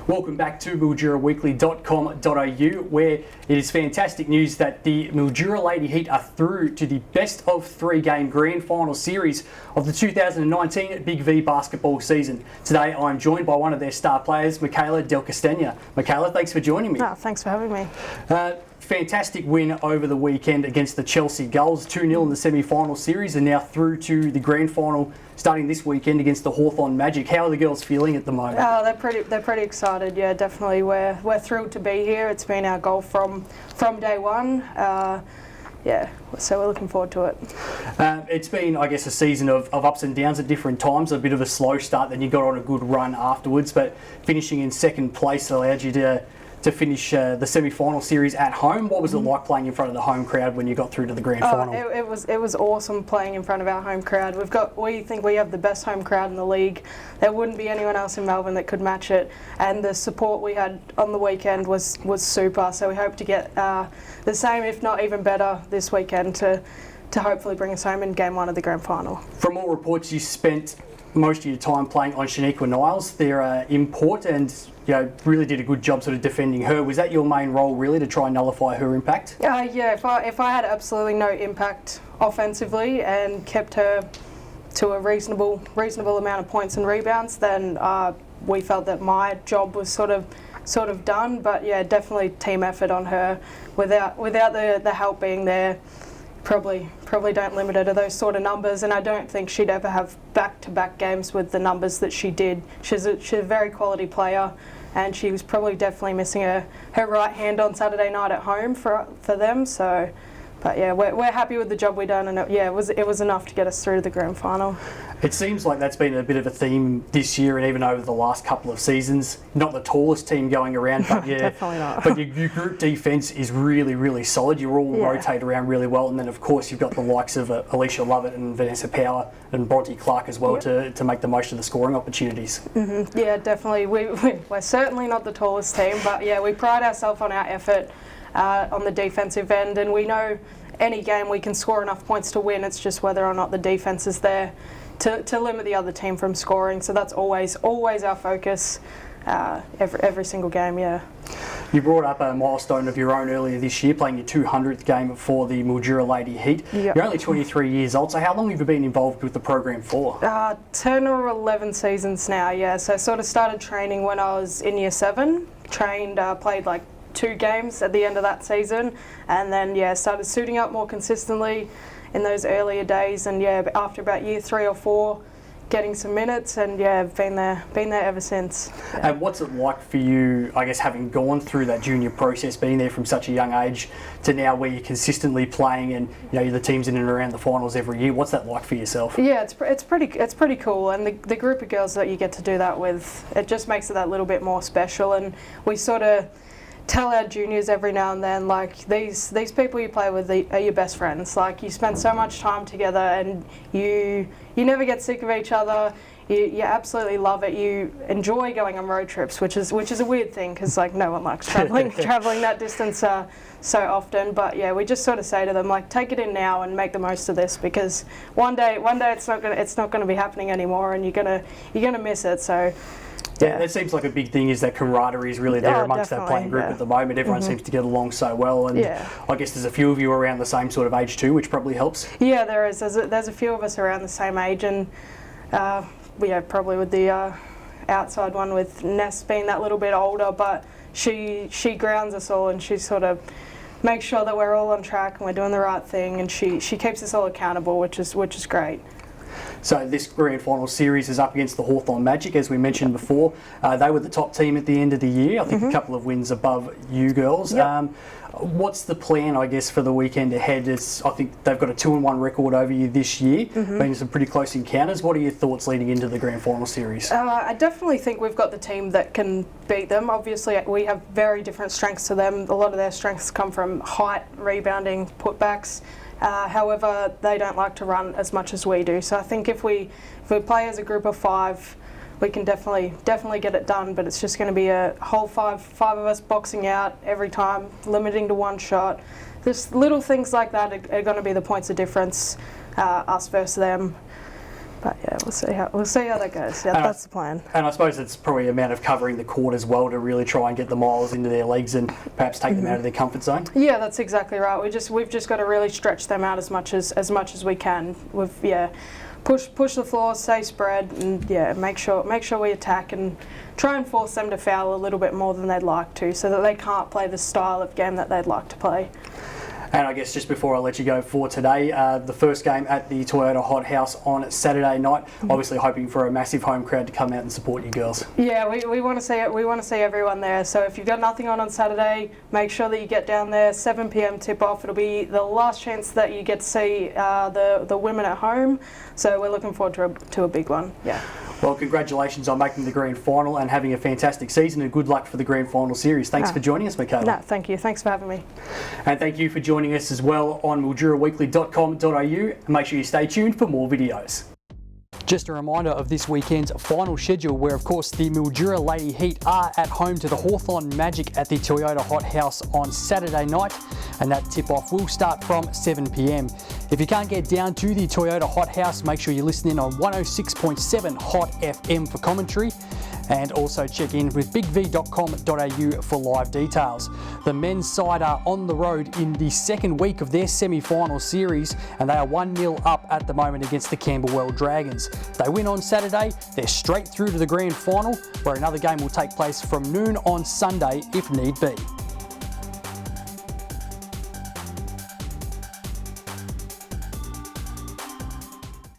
Welcome back to MilduraWeekly.com.au, where it is fantastic news that the Mildura Lady Heat are through to the best of 3 game grand final series of the 2019 Big V basketball season. Today I'm joined by one of their star players, Michaela Del Castagna. Michaela, thanks for joining me. Oh, thanks for having me. Fantastic win over the weekend against the Chelsea Gulls, 2-0 in the semi-final series, and now through to the grand final starting this weekend against the Hawthorn Magic. How are the girls feeling at the moment? They're pretty excited. Yeah, definitely. We're thrilled to be here. It's been our goal from day one. So we're looking forward to it. It's been, I guess, a season of ups and downs at different times. A bit of a slow start, then you got on a good run afterwards, but finishing in second place allowed you to finish the semi-final series at home. What was it like playing in front of the home crowd when you got through to the grand final? It was awesome playing in front of our home crowd. We think we have the best home crowd in the league. There wouldn't be anyone else in Melbourne that could match it, and the support we had on the weekend was super. So we hope to get the same, if not even better, this weekend to hopefully bring us home in game 1 of the grand final. From all reports, you spent most of your time playing on Shaniqua Niles, their import, and really did a good job sort of defending her. Was that your main role, really, to try and nullify her impact? Yeah, if I had absolutely no impact offensively and kept her to a reasonable amount of points and rebounds, then we felt that my job was sort of done. But yeah, definitely team effort on her. Without the help being there, probably don't limit her to those sort of numbers, and I don't think she'd ever have back-to-back games with the numbers that she did. She's a very quality player, and she was probably definitely missing her right hand on Saturday night at home for them. So, but yeah, we're happy with the job we done, and it was enough to get us through to the grand final. It seems like that's been a bit of a theme this year and even over the last couple of seasons. Not the tallest team going around, but definitely not. But your group defence is really, really solid. You all rotate around really well, and then of course you've got the likes of Alicia Lovett and Vanessa Power and Bronte Clark as well to make the most of the scoring opportunities. Mm-hmm. Yeah, definitely. We're certainly not the tallest team, but yeah, we pride ourselves on our effort on the defensive end, and we know any game we can score enough points to win. It's just whether or not the defence is there to limit the other team from scoring. So that's always our focus every single game. Yeah. You brought up a milestone of your own earlier this year, playing your 200th game for the Mildura Lady Heat. Yep. You're only 23 years old, so how long have you been involved with the program for? 10 or 11 seasons now. Yeah. So I sort of started training when I was in year 7. Played like 2 games at the end of that season, and then started suiting up more consistently in those earlier days, and after about year 3 or 4 getting some minutes, and I've been there ever since. And what's it like for you, I guess, having gone through that junior process, being there from such a young age to now where you're consistently playing and the team's in and around the finals every year? What's that like for yourself? Yeah, it's pretty cool, and the group of girls that you get to do that with, it just makes it that little bit more special. And we sort of tell our juniors every now and then, like, these people you play with are your best friends. Like, you spend so much time together, and you never get sick of each other. You absolutely love it. You enjoy going on road trips, which is a weird thing because like no one likes traveling that distance so often. But yeah, we just sort of say to them, like, take it in now and make the most of this, because one day it's not gonna be happening anymore, and you're gonna miss it. So. Yeah, it seems like a big thing is that camaraderie is really there amongst that playing group at the moment. Everyone seems to get along so well, and I guess there's a few of you around the same sort of age too, which probably helps. Yeah, there is. There's a few of us around the same age, and probably with the outside one with Ness being that little bit older, but she grounds us all, and she sort of makes sure that we're all on track and we're doing the right thing, and she keeps us all accountable, which is great. So this grand final series is up against the Hawthorn Magic, as we mentioned before. They were the top team at the end of the year. I think a couple of wins above you girls. Yep. What's the plan, I guess, for the weekend ahead? I think they've got a 2-1 record over you this year, been some pretty close encounters. What are your thoughts leading into the grand final series? I definitely think we've got the team that can beat them. Obviously, we have very different strengths to them. A lot of their strengths come from height, rebounding, putbacks. However, they don't like to run as much as we do. So I think if we play as a group of 5, we can definitely get it done. But it's just going to be a whole five of us boxing out every time, limiting to 1 shot. Just little things like that are going to be the points of difference, us versus them. But yeah, we'll see how that goes. Yeah, that's the plan. And I suppose it's probably a amount of covering the court as well to really try and get the miles into their legs and perhaps take them out of their comfort zone. Yeah, that's exactly right. We've just got to really stretch them out as much as we can. Push the floor, stay spread, and make sure we attack and try and force them to foul a little bit more than they'd like to, so that they can't play the style of game that they'd like to play. And I guess just before I let you go for today, the first game at the Toyota Hot House on Saturday night. Obviously, hoping for a massive home crowd to come out and support you girls. Yeah, we want to see it. We want to see everyone there. So if you've got nothing on Saturday, make sure that you get down there. 7 p.m. tip off. It'll be the last chance that you get to see the women at home. So we're looking forward to a big one. Yeah. Well, congratulations on making the grand final and having a fantastic season, and good luck for the grand final series. Thanks for joining us, Michaela. No, thank you. Thanks for having me. And thank you for joining us as well on milduraweekly.com.au, and make sure you stay tuned for more videos. Just a reminder of this weekend's final schedule, where of course the Mildura Lady Heat are at home to the Hawthorn Magic at the Toyota Hot House on Saturday night, and that tip-off will start from 7 p.m. If you can't get down to the Toyota Hot House, make sure you listen in on 106.7 Hot FM for commentary, and also check in with bigv.com.au for live details. The men's side are on the road in the second week of their semi-final series, and they are 1-0 up at the moment against the Camberwell Dragons. If they win on Saturday, they're straight through to the grand final, where another game will take place from noon on Sunday if need be.